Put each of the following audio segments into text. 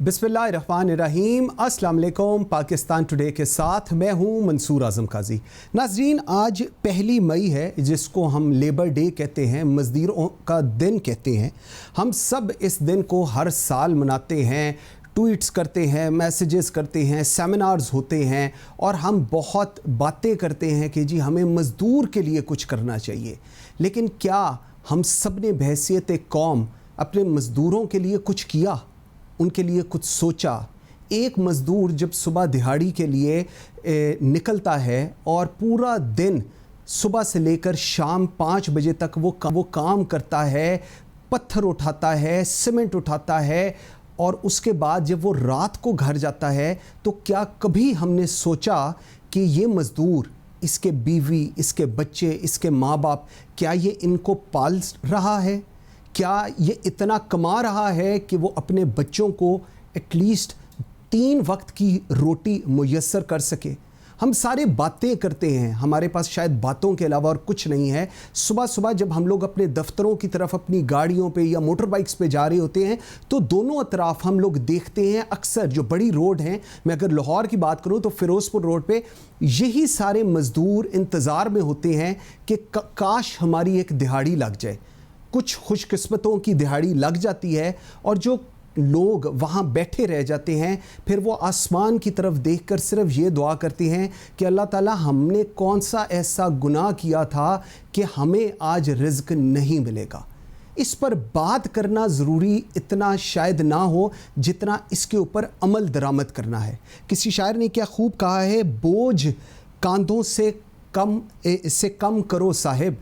बिस्मिल्लाहिर्रहमानिर्रहीम। अस्सलाम वालेकुम। पाकिस्तान टुडे के साथ मैं हूं मंसूर आज़म काजी। नाज़रीन, आज 1 मई है, जिसको हम लेबर डे कहते हैं, मज़दूरों का दिन कहते हैं। हम सब इस दिन को हर साल मनाते हैं, ट्वीट्स करते हैं, मैसेजेस करते हैं, सेमिनार्स होते हैं और हम बहुत बातें करते हैं कि जी हमें मज़दूर के लिए कुछ करना चाहिए। लेकिन क्या हम सब ने बहैसियत एक कौम अपने मज़दूरों के लिए कुछ किया, उनके लिए कुछ सोचा? एक मज़दूर जब सुबह दिहाड़ी के लिए निकलता है और पूरा दिन सुबह से लेकर शाम 5 बजे तक वो काम करता है, पत्थर उठाता है, सीमेंट उठाता है और उसके बाद जब वो रात को घर जाता है तो क्या कभी हमने सोचा कि ये मज़दूर, इसके बीवी, इसके बच्चे, इसके माँ बाप, क्या ये इनको पाल रहा है? क्या ये इतना कमा रहा है कि वो अपने बच्चों को एटलीस्ट 3 वक्त की रोटी मुयस्सर कर सके? हम सारे बातें करते हैं, हमारे पास शायद बातों के अलावा और कुछ नहीं है। सुबह सुबह जब हम लोग अपने दफ्तरों की तरफ अपनी गाड़ियों पे या मोटर बाइक्स पे जा रहे होते हैं तो दोनों अतराफ हम लोग देखते हैं, अक्सर जो बड़ी रोड हैं, मैं अगर लाहौर की बात करूं तो फ़िरोज़पुर रोड पे यही सारे मज़दूर इंतज़ार में होते हैं कि काश हमारी एक दिहाड़ी लग जाए। कुछ खुशकिस्मतों की दिहाड़ी लग जाती है और जो लोग वहाँ बैठे रह जाते हैं, फिर वो आसमान की तरफ देखकर सिर्फ ये दुआ करते हैं कि अल्लाह ताला, हमने कौन सा ऐसा गुनाह किया था कि हमें आज रिज़्क नहीं मिलेगा। इस पर बात करना ज़रूरी इतना शायद ना हो जितना इसके ऊपर अमल दरामद करना है। किसी शायर ने क्या खूब कहा है, बोझ कांधों से कम करो साहिब,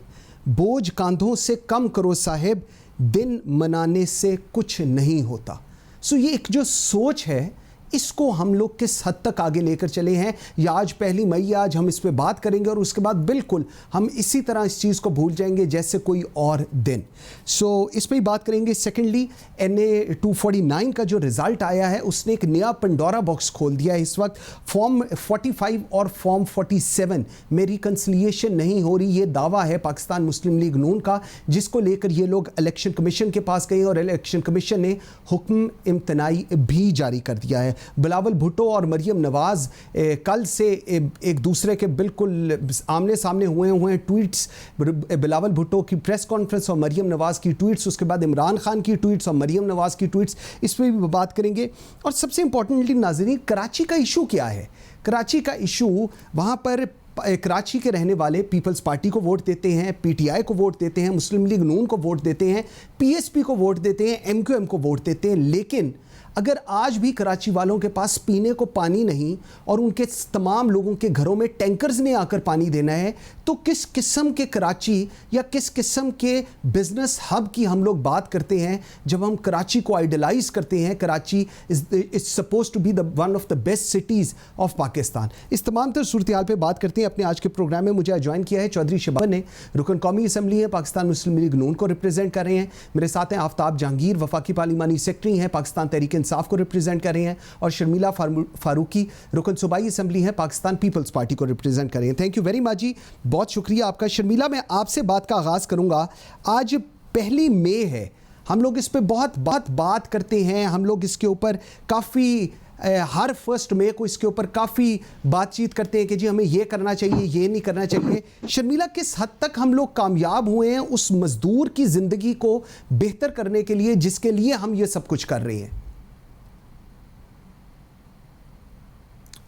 बोझ कांधों से कम करो साहिब, दिन मनाने से कुछ नहीं होता। सो ये एक जो सोच है, इसको हम लोग किस हद तक आगे लेकर चले हैं, या आज 1 मई, आज हम इस पे बात करेंगे और उसके बाद बिल्कुल हम इसी तरह इस चीज़ को भूल जाएंगे जैसे कोई और दिन। सो इस पे ही बात करेंगे। सेकेंडली, NA 249 का जो रिज़ल्ट आया है उसने एक नया पंडोरा बॉक्स खोल दिया है। इस वक्त फॉर्म 45 और फॉर्म 47 में रिकन्सिलिएशन नहीं हो रही, ये दावा है पाकिस्तान मुस्लिम लीग नून का, जिसको लेकर ये लोग इलेक्शन कमीशन के पास गए और इलेक्शन कमीशन ने हुक्म इम्तनाई भी जारी कर दिया है। बिलावल भुट्टो और मरियम नवाज़ कल से एक दूसरे के बिल्कुल आमने सामने हुए हैं। ट्वीट्स, बिलावल भुट्टो की प्रेस कॉन्फ्रेंस और मरियम नवाज़ की ट्वीट्स, उसके बाद इमरान खान की ट्वीट्स और मरियम नवाज़ की ट्वीट्स, इस पर भी बात करेंगे। और सबसे इंपॉर्टेंटली नाज़रीन, कराची का इशू क्या है? कराची का इशू, वहाँ पर कराची के रहने वाले पीपल्स पार्टी को वोट देते हैं, PTI को वोट देते हैं, मुस्लिम लीग नून को वोट देते हैं, PSP को वोट देते हैं, MQM को वोट देते हैं। लेकिन अगर आज भी कराची वालों के पास पीने को पानी नहीं और उनके तमाम लोगों के घरों में टैंकर्स ने आकर पानी देना है, तो किस किस्म के कराची या किस किस्म के बिजनेस हब की हम लोग बात करते हैं जब हम कराची को आइडलाइज करते हैं? Karachi is suppose to be one of the best cities of Pakistan. इस तमाम तर सूरत हाल पर बात करते हैं। अपने आज के प्रोग्राम में मुझे ज्वाइन किया है चौधरी शबाब ने, रुकन कौमी असम्बली है, पाकिस्तान मुस्लिम लीग नून को रिप्रेजेंट कर रहे हैं। मेरे साथ हैं आफ्ताब जहांगीर, वफाकी पार्लिमानी सेक्रेटरी हैं, पाकिस्तान तहरीक इंसाफ को रिप्रेजेंट कर रहे हैं, और शर्मिला फारूकी, रुकन सूबाई असम्बली है, पाकिस्तान पीपल्स पार्टी को रिप्रेजेंट कर रहे हैं। थैंक यू वेरी मच जी, बहुत शुक्रिया आपका। शर्मिला, मैं आपसे बात का आगाज़ करूंगा। आज 1 मई है, हम लोग इस पे बहुत बात करते हैं, हम लोग इसके ऊपर काफ़ी हर 1 मई को इसके ऊपर काफ़ी बातचीत करते हैं कि जी हमें ये करना चाहिए, ये नहीं करना चाहिए। शर्मिला, किस हद तक हम लोग कामयाब हुए हैं उस मज़दूर की ज़िंदगी को बेहतर करने के लिए जिसके लिए हम ये सब कुछ कर रहे हैं?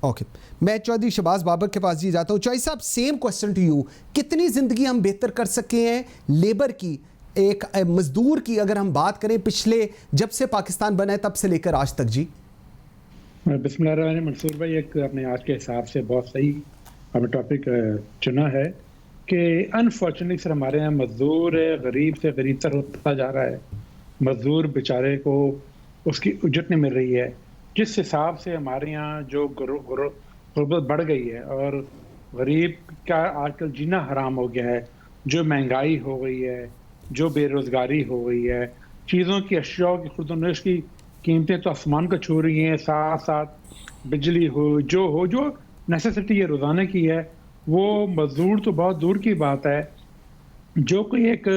ओके, मैं चौधरी शबाज बाबर के पास जी जाता हूँ। चौधरी साहब, सेम क्वेश्चन टू यू, कितनी ज़िंदगी हम बेहतर कर सके हैं लेबर की, एक मज़दूर की, अगर हम बात करें पिछले जब से पाकिस्तान बना है तब से लेकर आज तक? जी बिस्मिल्लाह, मंसूर भाई, एक अपने आज के हिसाब से बहुत सही आपने टॉपिक चुना है कि अनफॉर्चुनेटली सर हमारे यहाँ मज़दूर गरीब से गरीब तर होता जा रहा है। मज़दूर बेचारे को उसकी उजरत नहीं मिल रही है। जिस हिसाब से हमारे यहाँ जो गुर्बत बढ़ गई है और गरीब का आजकल जीना हराम हो गया है, जो महंगाई हो गई है, जो बेरोज़गारी हो गई है, चीज़ों की अशियाओं की खुर्द-ओ-नोश की कीमतें तो आसमान को छू रही हैं, साथ साथ बिजली जो नेसेसिटी है रोज़ाना की है, वो मज़दूर तो बहुत दूर की बात है। जो कोई एक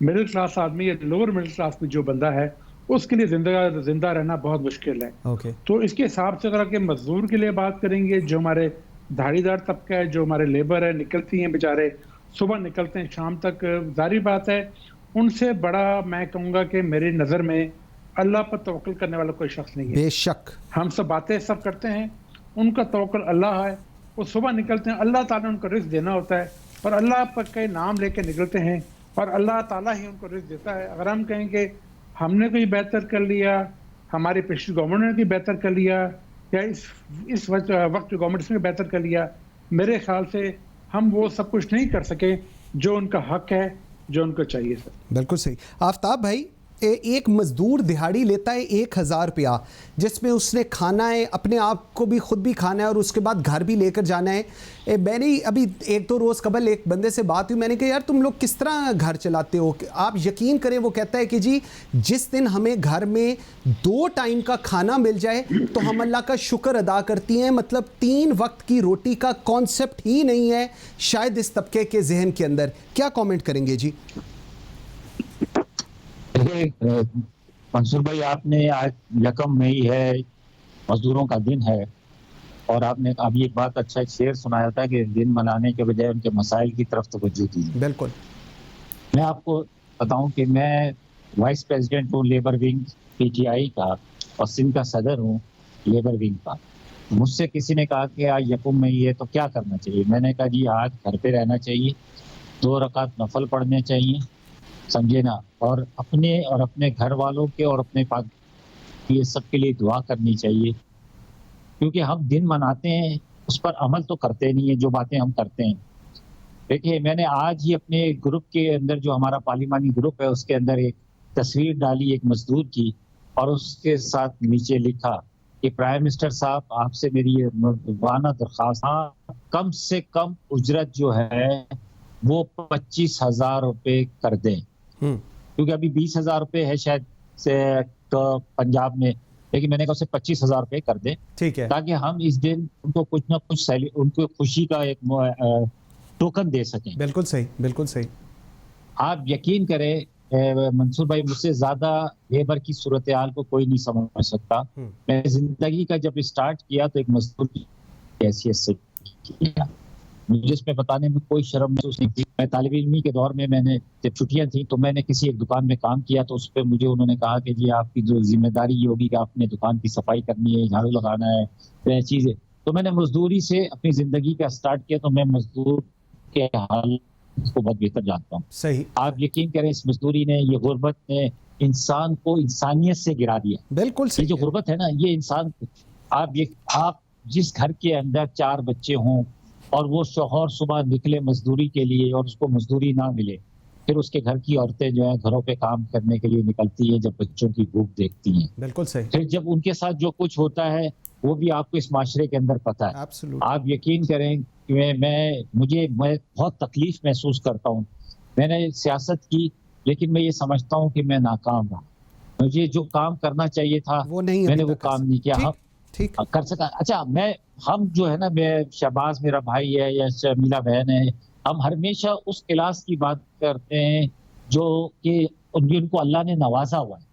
मिडिल क्लास आदमी या लोअर मिडिल क्लास में जो बंदा है उसके लिए जिंदा रहना बहुत मुश्किल है। ओके। तो इसके हिसाब से अगर आपके मजदूर के लिए बात करेंगे, जो हमारे दिहाड़ीदार तबका है, जो हमारे लेबर है, निकलती हैं बेचारे, सुबह निकलते हैं शाम तक, जाहिर बात है उनसे बड़ा मैं कहूँगा कि मेरी नज़र में अल्लाह पर तवक्कुल करने वाला कोई शख्स नहीं है। बेशक। हम सब बातें सब करते हैं, उनका तवक्कुल अल्लाह है। वो सुबह निकलते हैं, अल्लाह ताला ने उनको रिज़्क़ देना होता है और अल्लाह पर के नाम लेके निकलते हैं और अल्लाह ताला ही उनको रिज़्क़ देता है। अगर हम कहें कि हमने कोई बेहतर कर लिया, हमारी पिछली गवर्नमेंट ने कोई बेहतर कर लिया, या इस वक्त गवर्नमेंट ने बेहतर कर लिया, मेरे ख्याल से हम वो सब कुछ नहीं कर सके जो उनका हक है, जो उनको चाहिए। सर बिल्कुल सही। आफ्ताब भाई, एक मजदूर दिहाड़ी लेता है 1,000 रुपया, जिसमें उसने खाना है, अपने आप को भी खुद भी खाना है और उसके बाद घर भी लेकर जाना है। मैंने अभी 1-2 रोज़ कबल एक बंदे से बात हुई, मैंने कहा यार तुम लोग किस तरह घर चलाते हो? आप यकीन करें, वो कहता है कि जी जिस दिन हमें घर में 2 टाइम का खाना मिल जाए तो हम अल्लाह का शुक्र अदा करती हैं। मतलब 3 वक्त की रोटी का कॉन्सेप्ट ही नहीं है शायद इस तबके के जहन के अंदर। क्या कॉमेंट करेंगे जी? मंसूर भाई, आपने आज 1 मई है, मजदूरों का दिन है, और आपने अभी एक बात अच्छा एक शेर सुनाया था कि दिन मनाने के बजाय उनके मसाइल की तरफ तवज्जो दीजिए। बिल्कुल। मैं आपको बताऊं कि मैं वाइस प्रेसिडेंट हूँ लेबर विंग पीटीआई का और सिंध का सदर हूँ लेबर विंग का। मुझसे किसी ने कहा कि आज 1 मई है तो क्या करना चाहिए? मैंने कहा जी आज घर पे रहना चाहिए, 2 रकात नफल पढ़ने चाहिए, समझे ना, और अपने घर वालों के और अपने पाक ये सब के लिए दुआ करनी चाहिए। क्योंकि हम दिन मनाते हैं, उस पर अमल तो करते नहीं है, जो बातें हम करते हैं। देखिए, मैंने आज ही अपने ग्रुप के अंदर, जो हमारा पार्लिमानी ग्रुप है, उसके अंदर एक तस्वीर डाली एक मजदूर की, और उसके साथ नीचे लिखा कि प्राइम मिनिस्टर साहब, आपसे मेरी ये वाना दरख्वास्त, कम से कम उजरत जो है वो 25,000 रुपये कर दें। क्योंकि अभी 20,000 रुपये है शायद से तो पंजाब में, लेकिन मैंने कहा उसे 25,000 रुपये कर दें, ठीक है, ताकि हम इस दिन उनको कुछ ना कुछ उनको खुशी का एक टोकन दे सकें। बिल्कुल सही, बिल्कुल सही। आप यकीन करें मंसूर भाई, मुझसे ज्यादा लेबर की सूरत हाल को कोई नहीं समझ सकता। मैंने जिंदगी का जब स्टार्ट किया तो एक मजदूर की हैसियत से किया, मुझे इसमें बताने में कोई शर्म महसूस नहीं की। मैं तालिब इल्मी के दौर में, मैंने जब छुट्टियां थी तो मैंने किसी एक दुकान में काम किया, तो उस पर मुझे उन्होंने कहा कि जी आपकी जो जिम्मेदारी ये होगी कि आपने दुकान की सफाई करनी है, झाड़ू लगाना है, चीजें। तो मैंने मजदूरी से अपनी जिंदगी का स्टार्ट किया, तो मैं मजदूर के हाल को बहुत बेहतर जानता हूँ। सही। आप यकीन करें, इस मजदूरी ने, ये गुर्बत ने इंसान को इंसानियत से गिरा दिया। बिल्कुल सही। ये जो गुर्बत है ना, ये इंसान, आप जिस घर के अंदर 4 बच्चे हों और वो शौहर सुबह निकले मजदूरी के लिए और उसको मजदूरी ना मिले, फिर उसके घर की औरतें जो है घरों पे काम करने के लिए निकलती है जब बच्चों की भूख देखती हैं। बिल्कुल सही। फिर जब उनके साथ जो कुछ होता है वो भी आपको इस माशरे के अंदर पता है। आप यकीन करें कि मैं बहुत तकलीफ महसूस करता हूँ। मैंने सियासत की, लेकिन मैं ये समझता हूँ कि मैं नाकाम रहा। मुझे जो काम करना चाहिए था वो नहीं, मैंने वो काम नहीं किया। हम ठीक कर सका। अच्छा, हम जो है ना, मैं शहबाज मेरा भाई है या शर्मिला बहन है, हम हमेशा उस क्लास की बात करते हैं जो कि जिनको अल्लाह ने नवाजा हुआ है।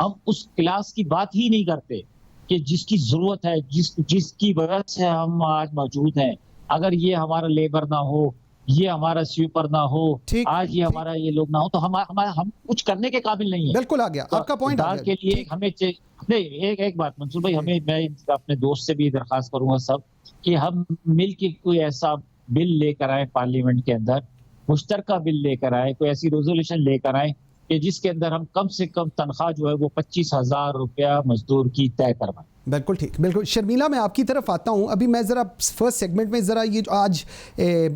हम उस क्लास की बात ही नहीं करते कि जिसकी जरूरत है, जिसकी वजह से हम आज मौजूद हैं। अगर ये हमारा लेबर ना हो, ये हमारा स्वीपर ना हो, आज ये हमारा ये लोग ना हो, तो हम कुछ करने के काबिल नहीं है। बिल्कुल आ गया आपका पॉइंट। के लिए हमें नहीं, एक बात मंसूर भाई, मैं अपने दोस्त से भी दरखास्त करूंगा सब कि हम मिल के कोई ऐसा बिल लेकर आए पार्लियामेंट के अंदर, मुश्तरका बिल लेकर आए, कोई ऐसी रेजोल्यूशन लेकर आए कि जिसके अंदर हम कम से कम तनख्वाह जो है वो 25,000 रुपया मजदूर की तय करवाएं। बिल्कुल ठीक, बिल्कुल। शर्मिला, मैं आपकी तरफ आता हूँ। अभी मैं ज़रा फर्स्ट सेगमेंट में ज़रा ये आज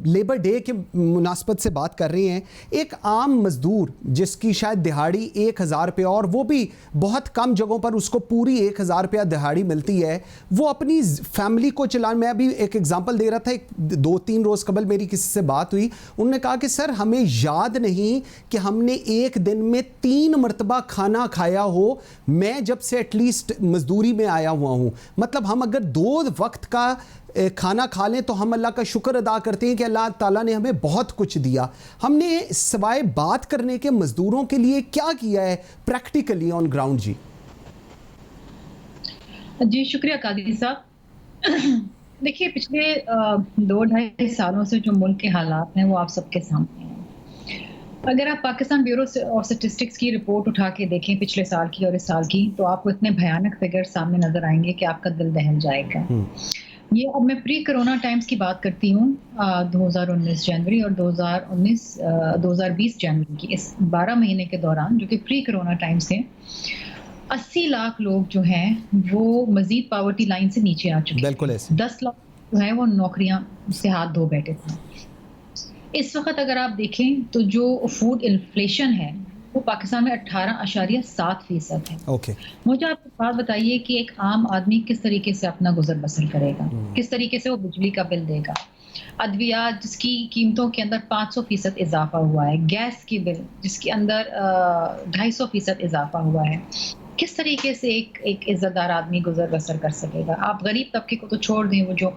लेबर डे के मुनासबत से बात कर रहे हैं। एक आम मज़दूर जिसकी शायद दिहाड़ी 1,000 रुपया, और वो भी बहुत कम जगहों पर उसको पूरी 1,000 रुपया दिहाड़ी मिलती है, वो अपनी फैमिली को चलाने। मैं अभी एक एग्जांपल दे रहा था, 2-3 रोज़ कबल मेरी किसी से बात हुई, उन्होंने कहा कि सर हमें याद नहीं कि हमने एक दिन में 3 मरतबा खाना खाया हो। मैं जब से एटलीस्ट मजदूरी में आया हुआ हुआ हूँ। मतलब हम अगर 2 वक्त का खाना खा लें तो हम अल्लाह का शुक्र अदा करते हैं कि अल्लाह ताला ने हमें बहुत कुछ दिया। हमने सिवाय बात करने के मज़दूरों के लिए क्या किया है प्रैक्टिकली ऑन ग्राउंड? जी शुक्रिया कादिर साहब। देखिए पिछले 2-2.5 सालों से जो मुल्क के हालात हैं वो आप सबके सामने हैं। अगर आप पाकिस्तान ब्यूरो ऑफ स्टैटिस्टिक्स की रिपोर्ट उठा के देखें पिछले साल की और इस साल की, तो आपको इतने भयानक फिगर सामने नजर आएंगे कि आपका दिल दहल जाएगा। ये अब मैं प्री कोरोना टाइम्स की बात करती हूँ, 2019 जनवरी और 2020 जनवरी की, इस 12 महीने के दौरान जो कि प्री कोरोना टाइम्स थे, 80 लाख लोग जो हैं वो मजीद पॉवर्टी लाइन से नीचे आ चुके हैं। 10 लाख जो है वो नौकरियां से हाथ धो बैठे थे। इस वक्त अगर आप देखें तो जो फूड इन्फ्लेशन है वो पाकिस्तान में 18.7% है। मुझे आप बात बताइए कि एक आम आदमी किस तरीके से अपना गुजर बसर करेगा, किस तरीके से वो बिजली का बिल देगा। अद्वियात जिसकी कीमतों के अंदर 500% इजाफा हुआ है, गैस की बिल जिसके अंदर 250% इजाफा हुआ है, किस तरीके से एक इज्जतदार आदमी गुजर बसर कर सकेगा। आप गरीब तबके को तो छोड़ दें, वो जो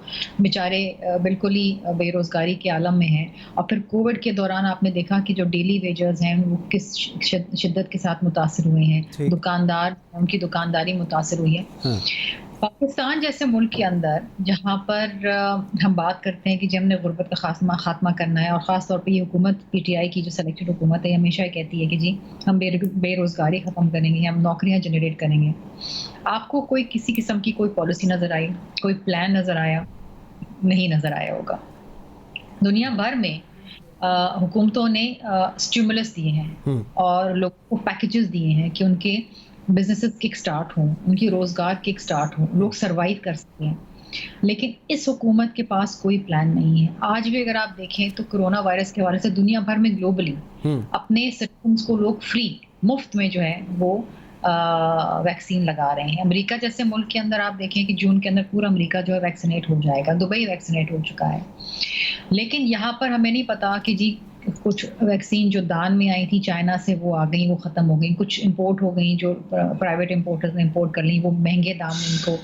बेचारे बिल्कुल ही बेरोजगारी के आलम में हैं। और फिर कोविड के दौरान आपने देखा कि जो डेली वेजर्स हैं वो किस शिद्दत के साथ मुतासर हुए हैं, दुकानदार उनकी दुकानदारी मुतासर हुई है। पाकिस्तान जैसे मुल्क के अंदर जहाँ पर हम बात करते हैं कि जब हमने गुर्बत का खात्मा करना है, और ख़ास तौर पे ये हुकूमत PTI की जो सेलेक्टेड हुकूमत है हमेशा कहती है कि जी हम बेरोज़गारी ख़त्म करेंगे, हम नौकरियाँ जनरेट करेंगे। आपको कोई किसी किस्म की कोई पॉलिसी नज़र आई, कोई प्लान नज़र आया? नहीं नज़र आया होगा। दुनिया भर में हुकूमतों ने स्टिमुलस दिए हैं और लोगों को पैकेजेस दिए हैं कि उनके बिजनेसेस किक स्टार्ट हों, उनकी रोजगार किक स्टार्ट हो, लोग सरवाइव कर सकें। लेकिन इस हुकूमत के पास कोई प्लान नहीं है। आज भी अगर आप देखें तो कोरोना वायरस के हवाले से दुनिया भर में ग्लोबली अपने सिटीजन्स को लोग फ्री मुफ्त में जो है वो वैक्सीन लगा रहे हैं। अमेरिका जैसे मुल्क के अंदर आप देखें कि जून के अंदर पूरा अमेरिका जो है वैक्सीनेट हो जाएगा, दुबई वैक्सीनेट हो चुका है। लेकिन यहाँ पर हमें नहीं पता कि जी कुछ वैक्सीन जो दान में आई थी चाइना से वो आ गई, वो ख़त्म हो गई, कुछ इंपोर्ट हो गई, जो प्राइवेट इंपोर्टर्स ने इंपोर्ट कर ली, वो महंगे दाम में इनको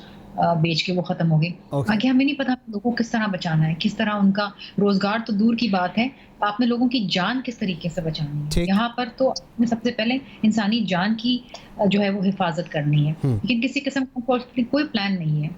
बेच के वो ख़त्म हो गई। आगे हमें नहीं पता लोगों को किस तरह बचाना है, किस तरह उनका रोजगार तो दूर की बात है, आपने लोगों की जान किस तरीके से बचानी है। यहाँ पर तो आपने सबसे पहले इंसानी जान की जो है वो हिफाजत करनी है, लेकिन किसी किस्म का कोई प्लान नहीं है।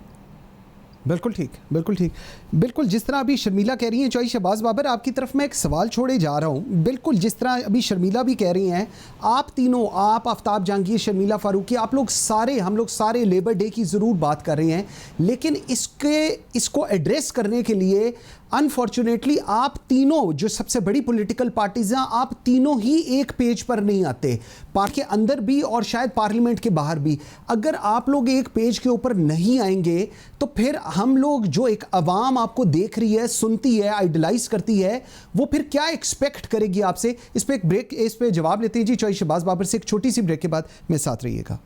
बिल्कुल ठीक, बिल्कुल ठीक। बिल्कुल जिस तरह अभी शर्मिला कह रही हैं, चौधरी शहबाज बाबर आपकी तरफ मैं एक सवाल छोड़े जा रहा हूँ। बिल्कुल जिस तरह अभी शर्मिला भी कह रही हैं, आप तीनों, आप आफ्ताब जहांगीर, शर्मिला फारूकी, आप लोग सारे, हम लोग सारे लेबर डे की ज़रूर बात कर रहे हैं, लेकिन इसको एड्रेस करने के लिए अनफॉर्चुनेटली आप तीनों जो सबसे बड़ी पॉलिटिकल पार्टीज हैं, आप तीनों ही एक पेज पर नहीं आते, पार्टी के अंदर भी और शायद पार्लियामेंट के बाहर भी। अगर आप लोग एक पेज के ऊपर नहीं आएंगे तो फिर हम लोग, जो एक अवाम आपको देख रही है, सुनती है, आइडलाइज करती है, वो फिर क्या एक्सपेक्ट करेगी आपसे? इस पर एक ब्रेक, इस पर जवाब लेते हैं जी चौधरी शहबाज बाबर से। एक छोटी सी ब्रेक के बाद मेरे साथ रहिएगा।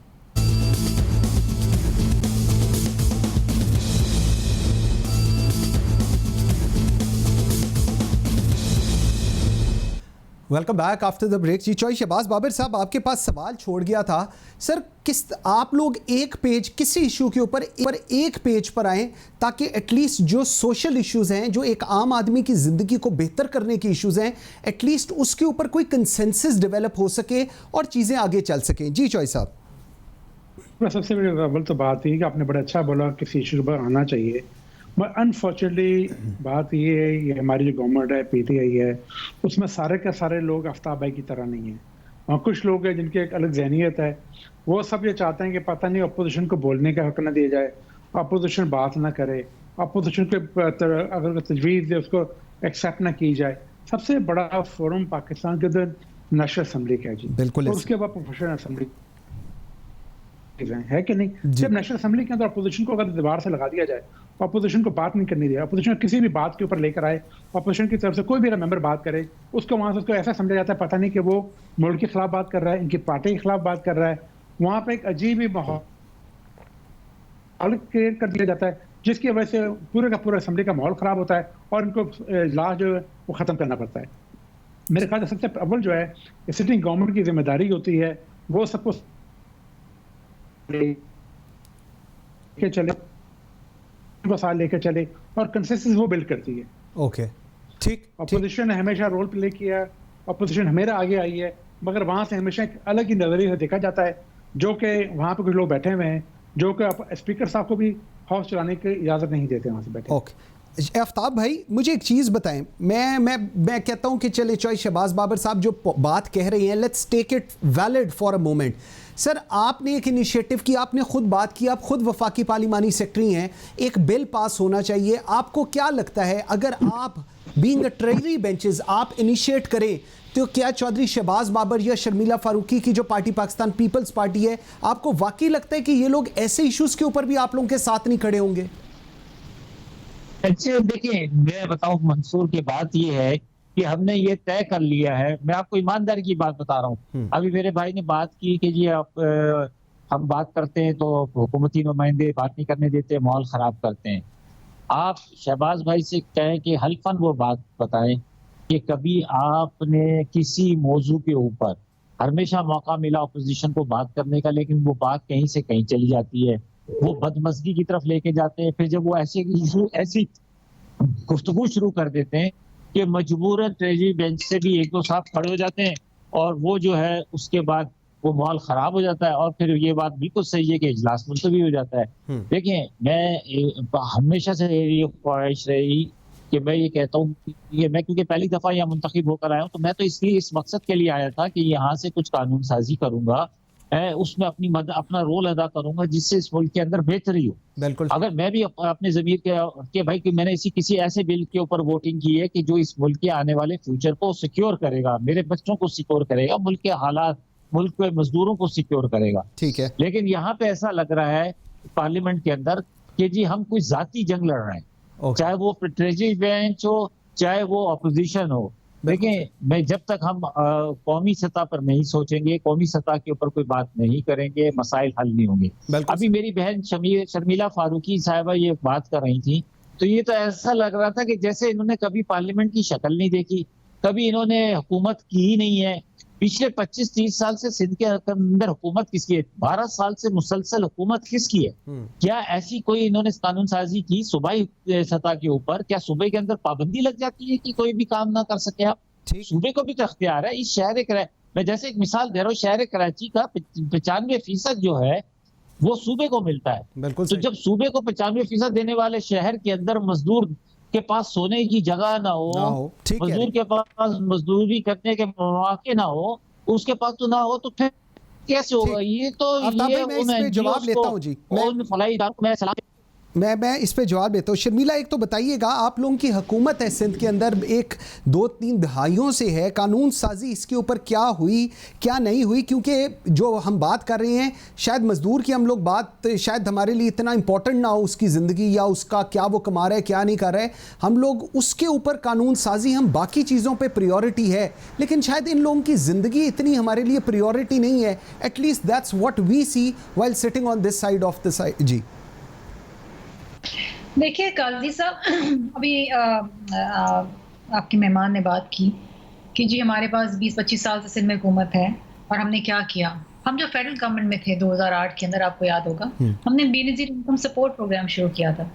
Welcome back after the break. जी चौधरी शहबाज बाबर साहब, आपके पास सवाल छोड़ गया था सर, आप लोग एक पेज, किसी इशू के ऊपर एक पेज पर आएँ ताकि एटलीस्ट जो सोशल इश्यूज़ हैं, जो एक आम आदमी की ज़िंदगी को बेहतर करने के इश्यूज़ हैं, एटलीस्ट उसके ऊपर कोई कंसेंसस डेवलप हो सके और चीज़ें आगे चल सकें। जी चौधरी साहब। सबसे बड़ी अव्वल तो बात ही कि आपने बड़ा अच्छा बोला किसी इशू पर आना चाहिए, मगर अनफॉर्चुनेटली बात ये है, ये हमारी जो गवर्नमेंट है PTI है, उसमें सारे के सारे लोग आफ्ताब भाई की तरह नहीं हैं। और कुछ लोग हैं जिनकी एक अलग जहनीत है, वो सब ये चाहते हैं कि पता नहीं अपोजिशन को बोलने का हक न दिया जाए, अपोजिशन बात ना करे, अपोजिशन के अगर तजवीज़ दे उसको एक्सेप्ट ना की जाए। सबसे बड़ा फोरम पाकिस्तान के अंदर नेशनल असम्बली का है जी, और उसके बाद प्रोफेशनल असम्बली है कि नहीं। जब नेशनल असम्बली के अंदर अपोजिशन को अगर दीवार से लगा दिया जाए, अपोजिशन को बात नहीं करनी दिया, अपोजिशन किसी भी बात के ऊपर लेकर आए, अपोजिशन की तरफ से कोई भी मेंबर बात करे, उसको वहां से उसको ऐसा समझा जाता है पता नहीं कि वो मुल्क के खिलाफ बात कर रहा है, इनकी पार्टी के खिलाफ बात कर रहा है। वहां पे एक अजीब ही माहौल क्रिएट कर दिया जाता है, जिसकी वजह से पूरे का पूरा असम्बली का माहौल खराब होता है और इनको इजलास जो है वो खत्म करना पड़ता है। मेरे ख्याल से सबसे अव्वल जो है सिटिंग गवर्नमेंट की जिम्मेदारी होती है वो सबको लेके चले, वसाइल लेके चले और कंसेंसस वो बिल्ड करती है। ओके, ठीक। अपोजिशन ने हमेशा रोल प्ले किया, अपोजिशन हमेशा आगे आई है, मगर वहाँ से हमेशा एक अलग ही नजरिए से देखा जाता है, जो कि वहाँ पे कुछ लोग बैठे हुए हैं जो कि स्पीकर साहब को भी हाउस चलाने की इजाज़त नहीं देते वहाँ से बैठे। ओके आफ्ताब भाई, मुझे एक चीज़ बताएं। मैं कहता हूं कि चले चाहे शहबाज बाबर साहब जो बात कह रही हैं, let's take it valid for a moment. Sir, आपने एक इनिशिएटिव की, आपने खुद बात की, आप खुद वफाकी पार्लिमानी सेक्रेटरी हैं, एक बिल पास होना चाहिए। आपको क्या लगता है, अगर आप बीइंग द ट्रेजरी बेंचेस आप इनिशिएट करें, तो क्या चौधरी शहबाज बाबर या शर्मिला फारूकी की जो पार्टी पाकिस्तान पीपल्स पार्टी है, आपको वाकई लगता है कि ये लोग ऐसे इश्यूज के ऊपर भी आप लोगों के साथ नहीं खड़े होंगे? अच्छा, देखिए मैं बताऊं मंसूर, की बात ये है कि हमने ये तय कर लिया है। मैं आपको ईमानदारी की बात बता रहा हूँ। अभी मेरे भाई ने बात की कि जी आप हम बात करते हैं तो हुकूमती नुमाइंदे बात नहीं करने देते, माहौल खराब करते हैं। आप शहबाज भाई से कहें कि हल्फन वो बात बताएं कि कभी आपने किसी मौजू के ऊपर, हमेशा मौका मिला अपोजिशन को बात करने का, लेकिन वो बात कहीं से कहीं चली जाती है, वो बदमज़गी की तरफ लेके जाते हैं। फिर जब वो ऐसी गुफ्तगू शुरू कर देते हैं कि मजबूरन ट्रेजरी बेंच से भी एक दो साहब खड़े हो जाते हैं, और वो जो है उसके बाद वो माहौल खराब हो जाता है, और फिर ये बात बिल्कुल सही है कि इजलास मुलतवी हो जाता है। देखिए, मैं हमेशा से ये ख्वाहिश रही कि मैं ये कहता हूँ कि मैं क्योंकि पहली दफा यहाँ मुंतखब होकर आया हूँ, तो मैं तो इसलिए इस मकसद के लिए आया था कि यहाँ से कुछ कानून साजी करूंगा, उसमें अपना रोल अदा करूंगा जिससे इस मुल्क के अंदर बेहतरी हो। बिल्कुल। अगर मैं भी अपने ज़मीर के भाई कि मैंने किसी ऐसे बिल के ऊपर वोटिंग की है कि जो इस मुल्क के आने वाले फ्यूचर को सिक्योर करेगा, मेरे बच्चों को सिक्योर करेगा, मुल्क के हालात, मुल्क के मजदूरों को सिक्योर करेगा, ठीक है। लेकिन यहाँ पे ऐसा लग रहा है पार्लियामेंट के अंदर कि जी हम कोई जाती जंग लड़ रहे हैं, चाहे वो ट्रेजरी बेंच हो, चाहे वो अपोजिशन हो। देखिए, मैं जब तक हम कौमी सतह पर नहीं सोचेंगे, कौमी सतह के ऊपर कोई बात नहीं करेंगे, मसाइल हल नहीं होंगे। अभी मेरी बहन शर्मिला फारूकी साहिबा ये बात कर रही थी, तो ये तो ऐसा लग रहा था कि जैसे इन्होंने कभी पार्लियामेंट की शक्ल नहीं देखी, कभी इन्होंने हुकूमत की ही नहीं है। पिछले 25-30 साल से सिंध के अंदर हुकूमत किसकी है? 12 साल से मुसलसल हुकूमत किसकी है? क्या ऐसी कोई इन्होंने कानून साजी की सूबाई सतह के ऊपर? क्या सूबे के अंदर पाबंदी लग जाती है कि कोई भी काम ना कर सके आप? सूबे को भी तो अख्तियार है। इस शहर, मैं जैसे एक मिसाल दे रहा हूँ, शहर कराची का 95% जो है वो सूबे को मिलता है। तो जब सूबे को 95% देने वाले शहर के अंदर मजदूर के पास सोने की जगह ना हो, मजदूर के पास मजदूरी करने के मौके ना हो, उसके पास तो ना हो, तो फिर कैसे होगा? ये तो ये जवाब लेता हूँ जी, मैं इस पे जवाब देता हूँ। शर्मिला, एक तो बताइएगा, आप लोगों की हुकूमत है सिंध के अंदर, एक 2-3 दहाइयों से है, कानून साजी इसके ऊपर क्या हुई क्या नहीं हुई? क्योंकि जो हम बात कर रहे हैं, शायद मजदूर की हम लोग बात, शायद हमारे लिए इतना इंपॉर्टेंट ना हो उसकी ज़िंदगी या उसका क्या वो कमा रहा है क्या नहीं कर रहा है, हम लोग उसके ऊपर कानून साजी, हम बाकी चीज़ों पर प्रियोरिटी है, लेकिन शायद इन लोगों की ज़िंदगी इतनी हमारे लिए प्रियोरिटी नहीं है। At least that's what we see while sitting on this side of the side. जी देखिए काजी साहब, अभी आपके मेहमान ने बात की कि जी हमारे पास 20-25 साल से सिंध में हुकूमत है और हमने क्या किया। हम जो फेडरल गवर्नमेंट में थे 2008 के अंदर, आपको याद होगा, हमने बेनज़ीर इनकम सपोर्ट प्रोग्राम शुरू किया था,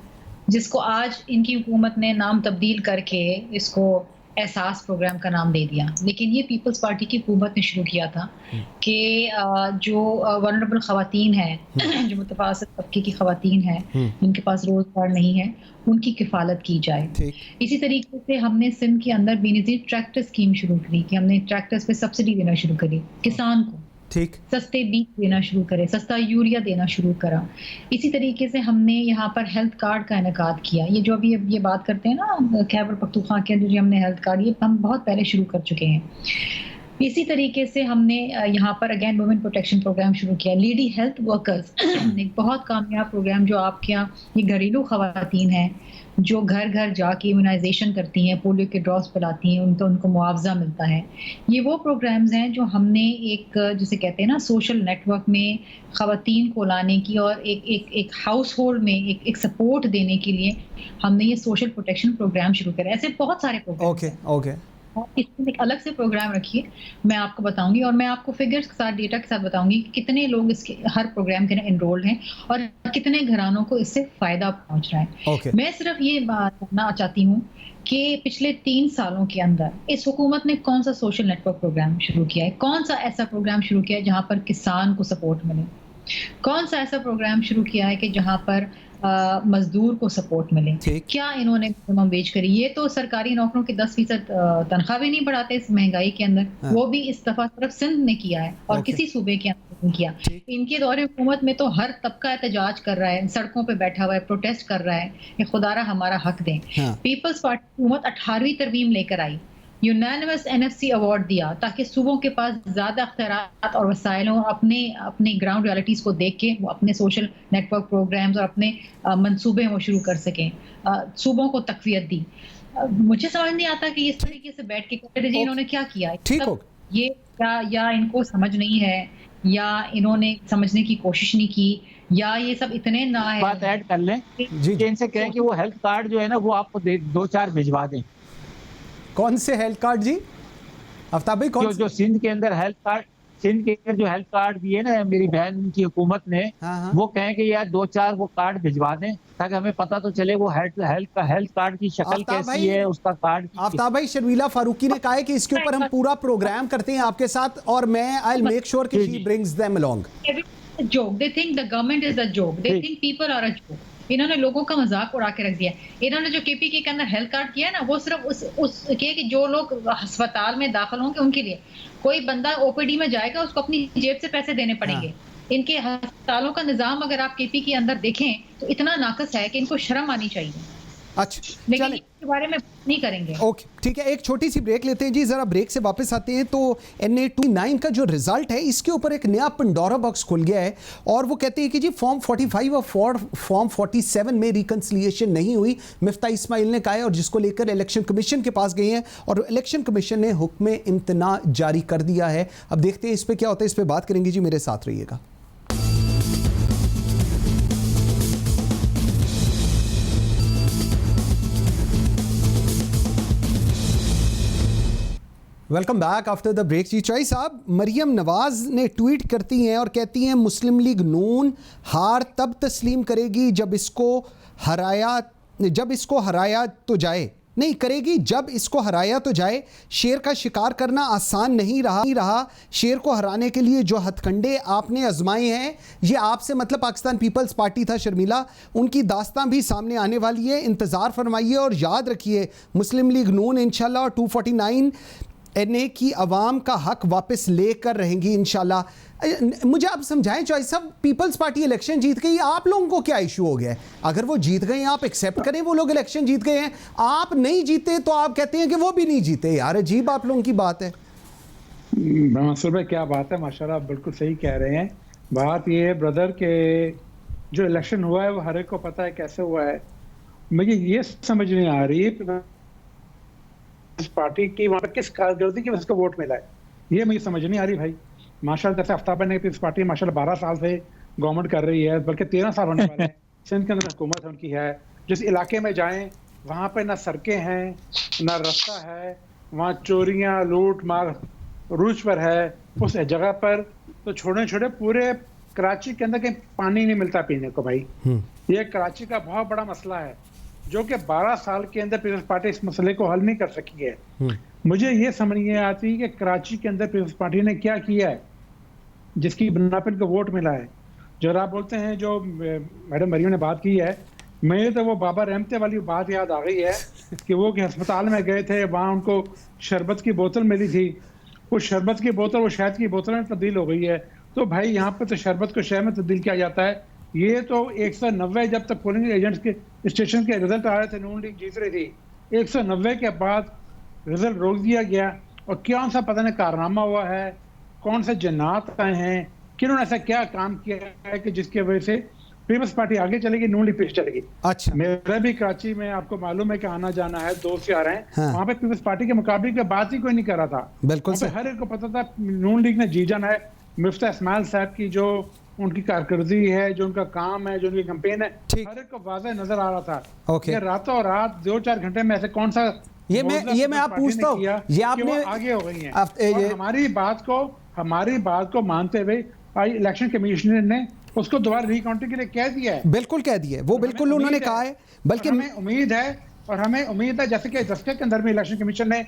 जिसको आज इनकी हुकूमत ने नाम तब्दील करके इसको एहसास प्रोग्राम का नाम दे दिया। लेकिन ये पीपल्स पार्टी की हुकूमत ने शुरू किया था कि जो वनरेबल ख़वातीन हैं, जो मुतवासित तबके की ख़वातीन हैं, जिनके पास रोज़गार नहीं है, उनकी किफ़ालत की जाए। इसी तरीके से हमने सिंध के अंदर बेनज़ीर ट्रैक्टर स्कीम शुरू करी कि हमने ट्रैक्टर्स पे सब्सिडी देना शुरू करी, किसान को सस्ते बीज देना शुरू करे, सस्ता यूरिया देना शुरू करा। इसी तरीके से हमने यहाँ पर हेल्थ कार्ड का इनेकाद किया। ये जो अभी ये बात करते हैं ना खैबर पख्तूनख्वा के अंदर, जो हमने हेल्थ कार्ड, ये हम बहुत पहले शुरू कर चुके हैं। इसी तरीके से हमने यहाँ पर अगेन वुमेन प्रोटेक्शन प्रोग्राम शुरू किया। लेडी हेल्थ वर्कर्स एक बहुत कामयाब प्रोग्राम, जो आपके यहाँ ये घरेलू खवातीन हैं जो घर घर जाके इम्यूनाइजेशन करती हैं, पोलियो के ड्रॉप्स पिलाती हैं, उनको मुआवजा मिलता है। ये वो प्रोग्राम्स हैं जो हमने एक, जिसे कहते हैं ना, सोशल नेटवर्क में ख़वातीन को लाने की और एक हाउस होल्ड में एक सपोर्ट देने के लिए हमने ये सोशल प्रोटेक्शन प्रोग्राम शुरू करे। ऐसे बहुत सारे प्रोग्राम। ओके इसमें एक अलग से प्रोग्राम रखिए, मैं आपको बताऊंगी और मैं आपको फिगर्स के साथ, डेटा के साथ बताऊंगी कि कितने लोग इसके हर प्रोग्राम के एनरोल्ड हैं और कितने घरानों को इससे फायदा पहुंच रहा है। Okay. मैं सिर्फ ये बात करना चाहती हूँ कि पिछले 3 सालों के अंदर इस हुकूमत ने कौन सा सोशल नेटवर्क प्रोग्राम शुरू किया है, कौन सा ऐसा प्रोग्राम शुरू किया है जहां पर किसान को सपोर्ट मिले, कौन सा ऐसा प्रोग्राम शुरू किया है कि जहां पर मजदूर को सपोर्ट मिले, क्या इन्होंने मिनिमम वेज करी। ये तो सरकारी नौकरों की 10% तनख्वाह भी नहीं बढ़ाते इस महंगाई के अंदर, वो भी इस दफा सिर्फ सिंध ने किया है और किसी सूबे के अंदर नहीं किया। इनके दौरे हुकूमत में तो हर तबका एहतजाज कर रहा है, सड़कों पे बैठा हुआ है, प्रोटेस्ट कर रहा है कि खुदारा हमारा हक दें। पीपल्स पार्टी हुकूमत 18वीं तरमीम लेकर आई, यूनानिमस एनएफसी अवार्ड दिया ताकि सूबों के पास ज्यादा अख्तियारात और वसाइल हों, अपने ग्राउंड रियलिटीज को देख के वो अपने सोशल नेटवर्क प्रोग्राम्स और अपने मंसूबे वो शुरू कर सकें। सूबों को तकवीत दी। मुझे समझ नहीं आता कि इस तरीके से बैठ के कहते जी इन्होंने क्या किया, ये क्या, या इनको समझ नहीं है, या इन्होंने समझने की कोशिश नहीं की, या ये सब इतने ना है। बात ऐड कर लें जी, इनसे कहें कि वो हेल्थ कार्ड जो है ना वो आपको 2-4 भिजवा दें। कौन से हेल्थ कार्ड जी? आफ्ताब भाई कौन जो सिंध के अंदर हेल्थ कार्ड, सिंध के अंदर जो हेल्थ कार्ड दिए ना मेरी बहन की हुकूमत ने, वो कहें कि यार 2-4 वो कार्ड भिजवा दें ताकि हमें पता तो चले वो हेल्थ कार्ड की शक्ल कैसी है, उसका कार्ड। आफ्ताब भाई, शर्मिला फारूकी ने कहा है कि इसके ऊपर हम पूरा प्रोग्राम करते हैं आपके साथ और मैं आई विल मेक श्योर कि she brings them along. Joke, they think the government is a joke, they think people are a joke. इन्होंने लोगों का मजाक उड़ा के रख दिया। इन्होंने जो केपीके के अंदर हेल्थ कार्ड किया है ना, वो सिर्फ उस कि जो लोग अस्पताल में दाखिल होंगे उनके लिए। कोई बंदा ओपीडी में जाएगा उसको अपनी जेब से पैसे देने पड़ेंगे। इनके अस्पतालों का निजाम अगर आप केपी के अंदर देखें तो इतना नाकस है कि इनको शर्म आनी चाहिए। अच्छा, लेकिन इसके बारे में नहीं करेंगे। ओके, ठीक है, एक छोटी सी ब्रेक लेते हैं जी। जरा ब्रेक से वापस आते हैं तो NA29 का जो रिजल्ट है इसके ऊपर एक नया पंडोरा बॉक्स खुल गया है और वो कहते हैं कि जी फॉर्म 45 और फॉर्म 47 में रिकंसिलिएशन नहीं हुई, मिफ्ता इस्माइल ने कहा है, और जिसको लेकर इलेक्शन कमीशन के पास गए हैं और इलेक्शन कमीशन ने हुक्म इम्तना जारी कर दिया है। अब देखते हैं इस पर क्या होता है, इस पर बात करेंगे जी, मेरे साथ रहिएगा। Welcome back after the break जी। चॉइस साहब, मरियम नवाज ने ट्वीट करती हैं और कहती हैं मुस्लिम लीग नून हार तब तस्लीम करेगी जब इसको हराया तो जाए, नहीं करेगी जब इसको हराया तो जाए। शेर का शिकार करना आसान नहीं रहा। शेर को हराने के लिए जो हथकंडे आपने आजमाए हैं, ये आपसे मतलब पाकिस्तान पीपल्स पार्टी था शर्मिला, उनकी दास्तां भी सामने आने वाली है। इंतज़ार फरमाइए और याद रखिए मुस्लिम लीग नून इंशाल्लाह और 249 NA की आवाम का हक वापस लेकर रहेंगी इंशाल्लाह। मुझे आप समझाएं चॉइस साहब, पीपल्स पार्टी इलेक्शन जीत गई, आप लोगों को क्या इशू हो गया है? अगर वो जीत गए आप एक्सेप्ट करें वो लोग इलेक्शन जीत गए हैं, आप नहीं जीते तो आप कहते हैं कि वो भी नहीं जीते। यार अजीब आप लोगों की बात है। मंसूर भाई क्या बात है, माशाल्लाह आप बिल्कुल सही कह रहे हैं। बात ये है ब्रदर के जो इलेक्शन हुआ है वो हर एक को पता है कैसे हुआ है। मुझे ये समझ नहीं आ रही है इस पार्टी की वहां पर किस कारकर्दगी की वजह से वोट मिला है, ये मुझे समझ नहीं आ रही भाई। माशाल्लाह जैसे आफ्ताब ने इस पार्टी माशाल्लाह 12 साल से गवर्नमेंट कर रही है, बल्कि 13 साल होने वाले हैं। सिंध के अंदर हुकूमत उनकी है, जिस इलाके में जाएं वहाँ पे ना सड़कें हैं ना रास्ता है, वहाँ चोरियाँ लूट मार रूज पर है। उस जगह पर तो छोटे पूरे कराची के अंदर कहीं पानी नहीं मिलता पीने को भाई। ये कराची का बहुत बड़ा मसला है जो कि 12 साल के अंदर पीपल्स पार्टी इस मसले को हल नहीं कर सकी है। मुझे ये समझ नहीं आती कि कराची के अंदर पीपल्स पार्टी ने क्या किया है जिसकी बिना पर इनको वोट मिला है। जो आप बोलते हैं, जो मैडम मरियम ने बात की है, मुझे तो वो बाबा रहमते वाली बात याद आ गई है कि वो अस्पताल में गए थे, वहाँ उनको शरबत की बोतल मिली थी, वो शरबत की बोतल वो शहद की बोतल में तब्दील हो गई है। तो भाई यहाँ पर तो शरबत को शहद में तब्दील किया जाता है। ये तो 190 जब तक पोलिंग एजेंट्स के स्टेशन के रिजल्ट आ रहे थे, नून लीग जीत रही थी, 190 के बाद रिजल्ट रोक दिया गया। और कौन सा पता नहीं कारनामा हुआ है, कौन से जन्नात आए हैं, किन्होंने ऐसा क्या काम किया है कि जिसकी वजह से पीपल्स पार्टी आगे चलेगी, नून लीग पीछे चलेगी। अच्छा, मेरा भी कराची में आपको मालूम है कि आना जाना है, दोस्त आ रहे हैं। हाँ। वहाँ पे पीपल्स पार्टी के मुकाबले की बात ही कोई नहीं कर रहा था। बिल्कुल हर एक को पता था नून लीग ने जी जाना है। मिफ्ता इस्माइल साहब की जो उनकी कारकर्दगी है, जो उनका काम है, जो उनकी कैंपेन है, हर एक को वाज़ेह नजर आ रहा था। कि रातों रात 2-4 घंटे में ऐसे कौन सा ये मैं आप पूछता हूँ, ये आपने आगे हो गई हैं और हमारी बात को मानते हुए इलेक्शन कमीशनर ने उसको दोबारा रिकाउंटिंग के लिए कह दिया है। बिल्कुल कह दिया है, वो बिल्कुल उन्होंने कहा है। बल्कि हमें उम्मीद है जैसे कि दस्के के अंदर में इलेक्शन कमीशन ने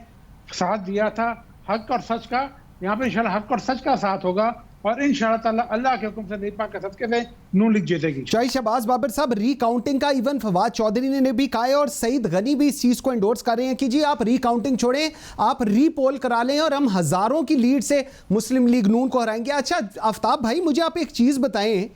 साथ दिया था हक और सच का, यहाँ पे इंशाल्लाह हक और सच का साथ होगा और इंशाल्लाह ताला अल्लाह के हुक्म से नीत पाक के सदके से नून लीग जीतेगी। शाही शहबाज बाबर साहब, रिकाउंटिंग का इवन फवाद चौधरी ने भी कहा है और सईद गनी भी इस चीज को एंडोर्स कर रहे हैं कि जी आप रिकाउंटिंग छोड़ें, आप रीपोल करा लें और हम हजारों की लीड से मुस्लिम लीग नून को हराएंगे। अच्छा आफ्ताब भाई, मुझे आप एक चीज बताएं,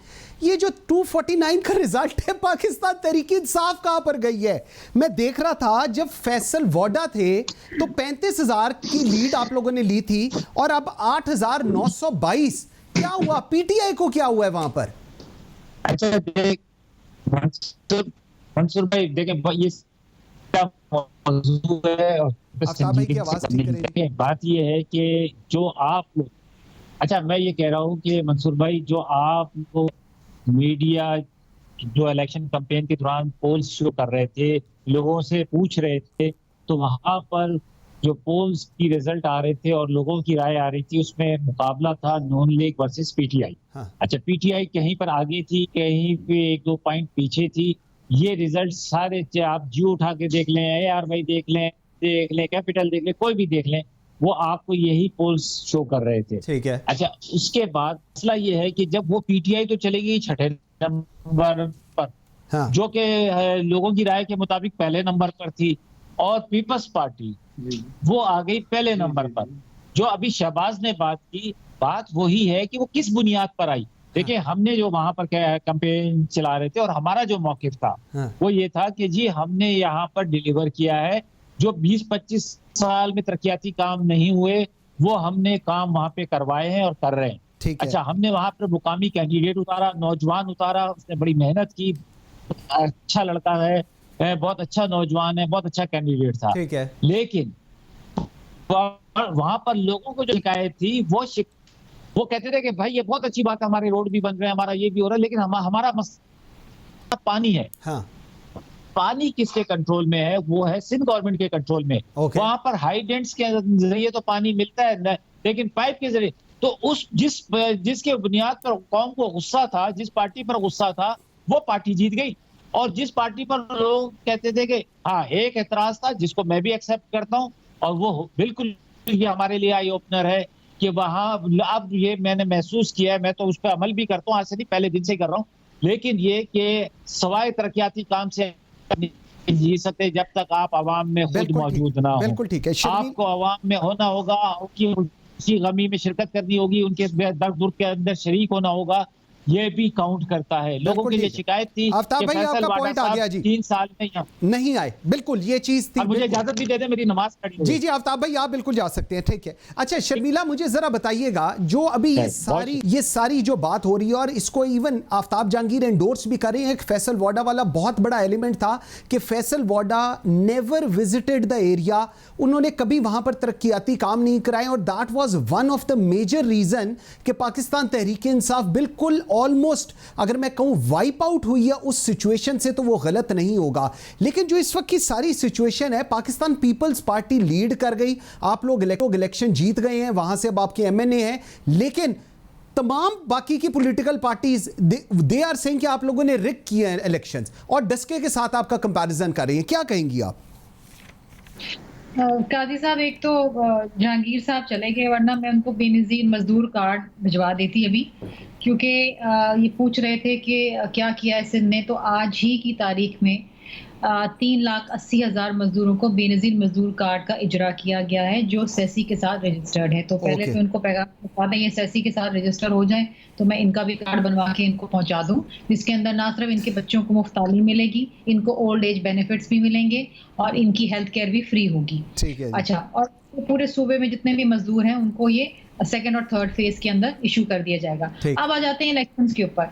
ये जो 249 का रिजल्ट है, पाकिस्तान तहरीक इंसाफ कहां पर गई है? मैं देख रहा था जब फैसल वोडा थे तो 35,000 की लीड आप लोगों ने ली थी और अब 8,922। क्या हुआ? पीटीआई को क्या हुआ है वहां पर? अच्छा देख मंसूर भाई, देखें ये मौजूद है और भाई की आवाज ठीक करें। बात ये है कि जो आप, अच्छा मैं ये कह रहा हूँ कि मंसूर भाई, जो आप मीडिया जो इलेक्शन कैंपेन के दौरान पोल्स शो कर रहे थे, लोगों से पूछ रहे थे, तो वहां पर जो पोल्स की रिजल्ट आ रहे थे और लोगों की राय आ रही थी, उसमें मुकाबला था नून लीग वर्सेस पीटीआई। हाँ। अच्छा पीटीआई कहीं पर आगे थी, कहीं पे 1-2 पॉइंट पीछे थी। ये रिजल्ट सारे आप जियो उठा के देख लें, यार भाई देख लें, कैपिटल देख लें, कोई भी देख लें, वो आपको यही पोल्स शो कर रहे थे। ठीक है। अच्छा उसके बाद मसला ये है कि जब वो पीटीआई तो चली गई 6ठे नंबर पर, हाँ। जो कि लोगों की राय के मुताबिक पहले नंबर पर थी, और पीपल्स पार्टी वो आ गई पहले नंबर पर। जो अभी शहबाज ने बात की, बात वही है कि वो किस बुनियाद पर आई। देखिए हमने जो वहां पर कैंपेन चला रहे थे और हमारा जो मौकिफ था वो ये था कि जी हमने यहाँ पर डिलीवर किया है, जो 20-25 साल में तरक्याती काम नहीं हुए वो हमने काम वहां पे करवाए हैं और कर रहे हैं। अच्छा हमने वहां पर मुकामी कैंडिडेट उतारा, नौजवान उतारा, उसने बड़ी मेहनत की, अच्छा लड़का है, बहुत अच्छा नौजवान है, बहुत अच्छा कैंडिडेट था। ठीक है। लेकिन वहां पर लोगों को जो शिकायत थी वो कहते थे कि भाई ये बहुत अच्छी बात है, हमारे रोड भी बन रहे हैं, हमारा ये भी हो रहा है, लेकिन हमारा मसला पानी है। हाँ। पानी किसके कंट्रोल में है? वो है सिंध गवर्नमेंट के कंट्रोल में। वहां पर हाइडेंट्स के जरिए तो पानी मिलता है, लेकिन पाइप के जरिए तो उस जिसके बुनियाद पर कौम को गुस्सा था, जिस पार्टी पर गुस्सा था, वो पार्टी जीत गई। और जिस पार्टी पर लोग कहते थे कि हाँ एक एतराज था, जिसको मैं भी एक्सेप्ट करता हूँ, और वो बिल्कुल ये हमारे लिए आई ओपनर है कि वहां अब ये मैंने महसूस किया है, मैं तो उस पर अमल भी करता हूँ, आज से नहीं पहले दिन से कर रहा हूँ, लेकिन ये कि सवाए तरक्याती काम से जी सकते जब तक आप आवाम में खुद मौजूद ना हो। बिल्कुल ठीक है। आपको आवाम में होना होगा, उनकी उसी गमी में शिरकत करनी होगी, उनके दर्द दुर्द के अंदर शरीक होना होगा, ये भी काउंट करता है। लोगों की ये शिकायत थी आफ्ताब भाई आपका पॉइंट आ गया जी, 3 साल में नहीं आए, बिल्कुल ये चीज थी। मुझे इजाजत भी दे दे, मेरी नमाज पढ़ी। जी आफ्ताब भाई आप बिल्कुल जा सकते हैं, ठीक है। अच्छा शर्मिला मुझे जरा बताइएगा, जो अभी ये सारी जो बात हो रही है और इसको इवन आफ्ताब जहांगीर एंडोर्स भी कर रहे हैं, एक फैसल वाडा वाला बहुत बड़ा एलिमेंट था कि Faisal Vawda never visited the area, उन्होंने कभी वहां पर तरक्याती काम नहीं कराए, और that was one of the major reason कि पाकिस्तान तहरीक इंसाफ बिल्कुल ऑलमोस्ट, अगर मैं कहूं वाइप आउट हुई है उस सिचुएशन से, तो वो गलत नहीं होगा। लेकिन जो इस वक्त की सारी सिचुएशन है, पाकिस्तान पीपल्स पार्टी लीड कर गई, आप लोग इलेक्शन जीत गए हैं, वहां से अब आपके एमएनए हैं, लेकिन तमाम बाकी की political parties they are saying कि आप लोगों ने रिग किए हैं इलेक्शंस, और डस्के के साथ आपका कंपैरिजन कर रही हैं, क्या कहेंगी आप? काजी साहब, एक तो जहांगीर साहब चले गए, वरना मैं उनको बेनजीर मजदूर कार्ड भिजवा देती अभी, क्योंकि ये पूछ रहे थे कि क्या किया है सिंध ने, तो आज ही की तारीख में 3,80,000 मजदूरों को बेनजीर मजदूर कार्ड का इजरा किया गया है, जो सेसी के साथ रजिस्टर्ड है। तो पहले तो इनको पैगाम बता दें, ये सेसी के साथ रजिस्टर हो जाए तो मैं इनका भी कार्ड बनवा के इनको पहुंचा दूं, जिसके अंदर ना सिर्फ इनके बच्चों को मुफ्त तालीम मिलेगी, इनको ओल्ड एज बेनिफिट्स भी मिलेंगे और इनकी हेल्थ केयर भी फ्री होगी। अच्छा, और पूरे सूबे में जितने भी मजदूर हैं उनको ये सेकेंड और थर्ड फेज के अंदर इशू कर दिया जाएगा। अब आ जाते हैं इलेक्शन के ऊपर।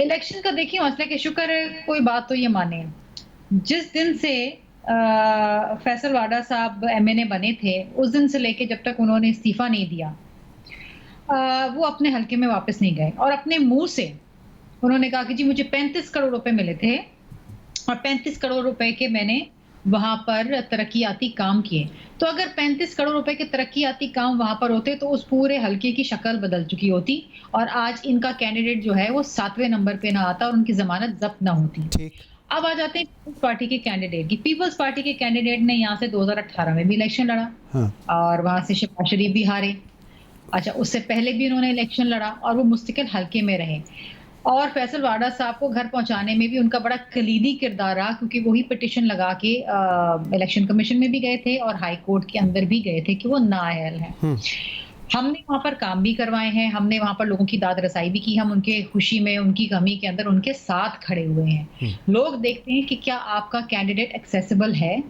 इलेक्शन का देखिए मसले के शुक्र है, कोई बात तो ये माने, जिस दिन से फैसल वाडा साहब एमएनए बने थे, उस दिन से लेके जब तक उन्होंने इस्तीफा नहीं दिया, वो अपने हलके में वापस नहीं गए, और अपने मुंह से उन्होंने कहा कि जी मुझे 35 करोड़ रुपए मिले थे और 35 करोड़ रुपए के मैंने वहां पर तरक्याती काम किए। तो अगर 35 करोड़ रुपए के तरक्याती काम वहां पर होते तो उस पूरे हलके की शक्ल बदल चुकी होती और आज इनका कैंडिडेट जो है वो 7वें नंबर पे ना आता और उनकी जमानत जब्त ना होती। ठीक। अब आ जाते हैं पीपल्स पार्टी के कैंडिडेट की। पीपल्स पार्टी के कैंडिडेट ने यहाँ से 2018 में भी इलेक्शन लड़ा। हाँ। और वहां से शहबाज शरीफ भी हारे। अच्छा, उससे पहले भी उन्होंने इलेक्शन लड़ा और वो मुस्तकिल हल्के में रहे और फैसल वाडा साहब को घर पहुंचाने में भी उनका बड़ा कलीदी किरदार रहा, क्योंकि वही पिटिशन लगा के इलेक्शन कमीशन में भी गए थे और हाई कोर्ट के अंदर भी गए थे कि वो नाअहल है। हमने वहां पर काम भी करवाए हैं, हमने वहां पर लोगों की दाद रसाई भी की, हम उनके खुशी में उनकी कमी के अंदर उनके साथ खड़े हुए हैं। लोग देखते हैं कि क्या आपका कैंडिडेट एक्सेसिबल है,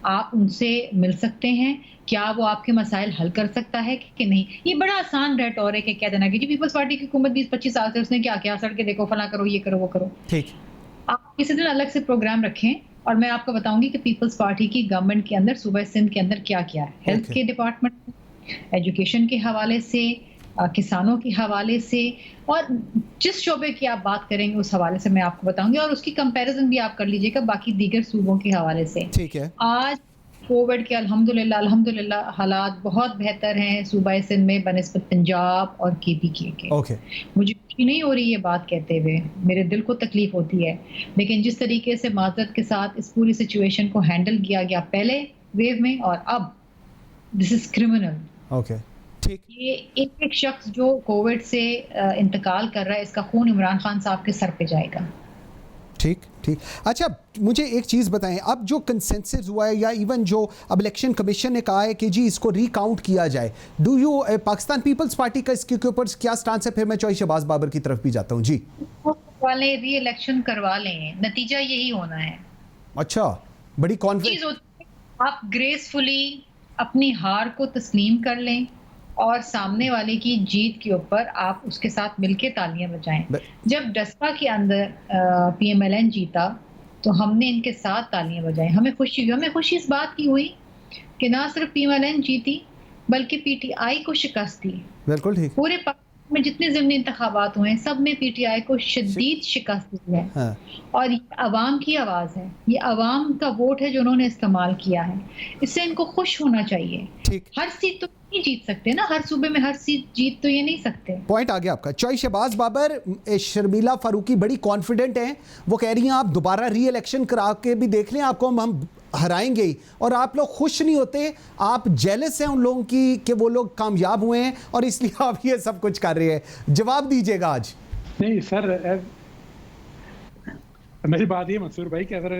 आप उनसे मिल सकते हैं, क्या वो आपके मसाइल हल कर सकता है कि नहीं। ये बड़ा आसान रेटोरिक है कह देना कि जी पीपल्स पार्टी की हुकूमत 20-25 साल से उसने क्या किया, सड़कें देखो, फला करो, ये करो, वो करो। ठीक। आप किसी दिन अलग से प्रोग्राम रखें और मैं आपको बताऊंगी कि पीपल्स पार्टी की गवर्नमेंट के अंदर सूबा सिंध के अंदर क्या किया है, हेल्थ के डिपार्टमेंट, एजुकेशन के हवाले से, किसानों के हवाले से, और जिस शोबे की आप बात करेंगे उस हवाले से मैं आपको बताऊंगी और उसकी कंपैरिजन भी आप कर लीजिएगा बाकी दीगर सूबों के हवाले से। ठीक है। आज कोविड के अल्हम्दुलिल्लाह हालात बहुत बेहतर हैं सूबा सिंध में बनिस्बत पंजाब और KPK के। ओके। मुझे खुशी नहीं हो रही ये बात कहते हुए, मेरे दिल को तकलीफ होती है, लेकिन जिस तरीके से माजरत के साथ इस पूरी सिचुएशन को हैंडल किया गया पहले वेव में और अब, दिस इज क्रिमिनल। ओके। ठीक। ये एक शख्स जो कोविड से इंतकाल कर रहा है, इसका खून इमरान खान साहब के सर पे जाएगा। ठीक ठीक। अच्छा, मुझे एक चीज़ बताएं, अब जो कंसेंसस हुआ है या इवन जो अब इलेक्शन कमीशन ने कहा है कि जी इसको रिकाउंट किया जाए, डू यू पाकिस्तान पीपल्स पार्टी का इसके ऊपर क्या स्टांस है? फिर मैं चॉइस शहबाज बाबर की तरफ भी जाता हूँ। जी। वाले री इलेक्शन करवा लें, नतीजा यही होना है। अच्छा, बड़ी कॉन्फिडेंस। आप ग्रेसफुली अपनी हार को तस्लीम कर लें और सामने वाले की जीत के ऊपर आप उसके साथ मिलके तालियां बजाएं। जब डस्पा के अंदर PMLN जीता तो हमने इनके साथ तालियां बजाई, हमें खुशी हुई। हमें खुशी इस बात की हुई कि ना सिर्फ PMLN जीती बल्कि PTI को शिकस्त दी। बिल्कुल ठीक। पूरे पाकिस्तान में जितने ज़िमनी इंतखाबात हुए हैं सब में PTI को शदीद शिकस्त दी है। हाँ। और ये अवाम की आवाज़ है, ये अवाम का वोट है जो उन्होंने इस्तेमाल किया है, इससे इनको खुश होना चाहिए। ठीक। हर सीट तो नहीं जीत सकते ना, हर सूबे में हर सीट जीत तो ये नहीं सकते। पॉइंट आ गया आपका। चॉइस शहबाज बाबर, शर्मिला फारूकी बड़ी कॉन्फिडेंट हैं, वो कह रही हैं आप दोबारा री इलेक्शन करा के भी देख लें, आपको हम हराएंगे ही। और आप लोग खुश नहीं होते, आप जेलस हैं उन लोगों की कि वो लोग कामयाब हुए हैं और इसलिए आप ये सब कुछ कर रहे हैं। जवाब दीजिएगा आज। नहीं सर, मेरी बात ये मंसूर भाई कि अगर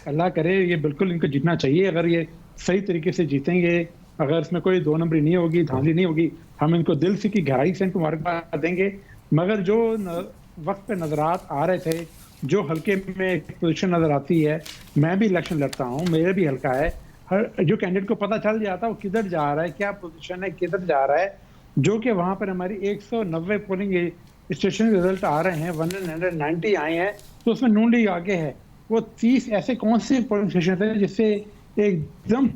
अल्लाह करे ये बिल्कुल इनको जीतना चाहिए, अगर ये सही तरीके से जीतेंगे, अगर इसमें कोई दो नंबरी नहीं होगी, धांधली नहीं होगी, हम इनको दिल से की गहराई से इनको मुबारकबाद देंगे। मगर जो वक्त पे नजरात आ रहे थे, जो हल्के में एक पोजीशन नजर आती है, मैं भी इलेक्शन लड़ता हूँ, मेरे भी हल्का है, हर जो कैंडिडेट को पता चल जाता है वो किधर जा रहा है, क्या पोजीशन है, किधर जा रहा है, जो कि वहाँ पर हमारी 190 पोलिंग स्टेशन रिजल्ट आ रहे हैं, 190 आए हैं, तो उसमें नून लीग आगे है। वो 30 ऐसे कौन से पोलिंग स्टेशन थे जिससे एकदम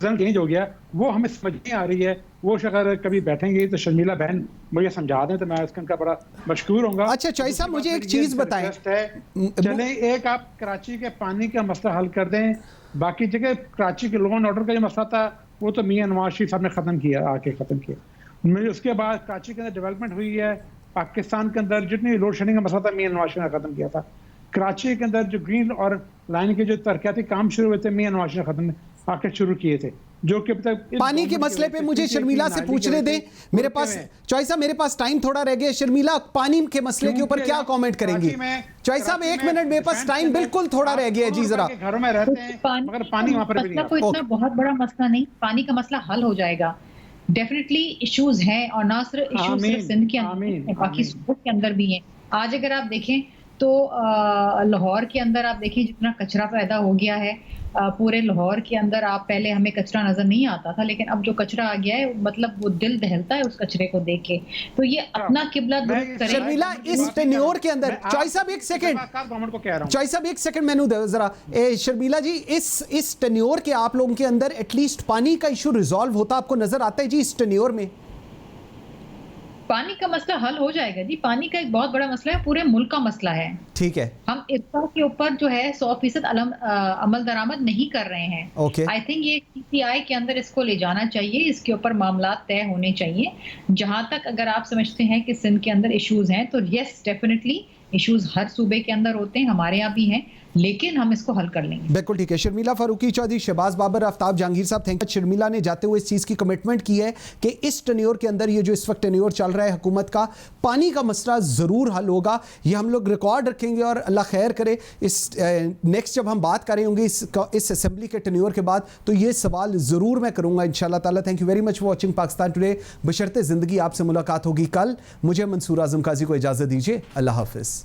चेंज हो गया, वो हमें समझ नहीं आ रही है। वो अगर कभी बैठेंगे तो शर्मिला बहन मुझे समझा दें तो मैं उसका बड़ा मशकूर होऊंगा। अच्छा चॉइस साहब, मुझे एक चीज बताएं, चले एक आप कराची के पानी का मसला हल कर दें, बाकी जगह कराची के लॉ एंड ऑर्डर का जो मसला था वो तो मियां नवाज शरीफ साहब ने खत्म किया, आके खत्म किया। उसके बाद कराची के अंदर डेवलपमेंट हुई है, पाकिस्तान के अंदर जितनी लोड शेडिंग का मसला था मियां नवाज शरीफ ने खत्म किया था। कराची के अंदर जो ग्रीन और लाइन के जो तरक्याती काम शुरू हुए थे मियां नवाज शरीफ ने खत्म आके शुरू किए थे, जो कि पानी के मसले पे मुझे शर्मिला से पूछने दें। मेरे पास चॉइस साहब, मेरे पास टाइम थोड़ा रह गया। शर्मिला, पानी के मसले के ऊपर क्या कमेंट करेंगी? चॉइस साहब 1 मिनट, मेरे पास टाइम बिल्कुल थोड़ा रह गया जी। जरा घरों में रहते हैं मगर पानी वहां पर भी नहीं, कोई इतना बहुत बड़ा मसला नहीं, पानी का मसला हल हो जाएगा। डेफिनेटली इश्यूज हैं और ना सिर्फ इश्यूज सिर्फ सिंध के अंदर, बाकी सूबों के अंदर भी हैं। आज अगर आप देखें तो लाहौर के अंदर आप देखिए जितना कचरा पैदा हो गया है, पूरे लाहौर के अंदर आप पहले हमें कचरा नजर नहीं आता था, लेकिन अब जो कचरा आ गया है मतलब वो दिल दहलता है उस कचरे को देख के। तो ये अपना किबला दुरुस्त करें। शर्मिला, इस टेन्योर के अंदर चॉइस साहब 1 सेकंड, चॉइस साहब 1 सेकंड मैनू दे जरा। शर्मिला जी, इस टेन्योर के आप लोगों के अंदर एटलीस्ट पानी का इशू रिजॉल्व होता आपको नजर आता है जी इस टेन्योर में? पानी का मसला हल हो जाएगा जी। पानी का एक बहुत बड़ा मसला है, पूरे मुल्क का मसला है। ठीक है, हम इर्फा के ऊपर जो है 100% अमल दरामद नहीं कर रहे हैं। ओके। आई थिंक ये CCI के अंदर इसको ले जाना चाहिए, इसके ऊपर मामला तय होने चाहिए। जहां तक अगर आप समझते हैं कि सिंध के अंदर इश्यूज हैं, तो यस डेफिनेटली इश्यूज हर सूबे के अंदर होते हैं, हमारे यहाँ भी हैं, लेकिन हम इसको हल कर लेंगे। बिल्कुल ठीक है। शर्मिला फारूकी चौधरी, शहबाज बाबर, आफ्ताब जहांगीर साहब, थैंक यू। शर्मिला ने जाते हुए इस चीज़ की कमिटमेंट की है कि इस टेन्योर के अंदर, ये जो इस वक्त टेन्योर चल रहा है हुकूमत का, पानी का मसला ज़रूर हल होगा। ये हम लोग रिकॉर्ड रखेंगे और अल्लाह खैर करे इस नेक्स्ट जब हम बात करें होंगे इस असेंबली के टेन्योर के बाद, तो ये सवाल ज़रूर मैं करूँगा इंशाल्लाह ताला। Thank you very much for watching Pakistan today. बशर्ते ज़िंदगी आपसे मुलाकात होगी कल। मुझे मंसूर आज़म काजी को इजाज़त दीजिए। अल्लाह हाफ़िज़।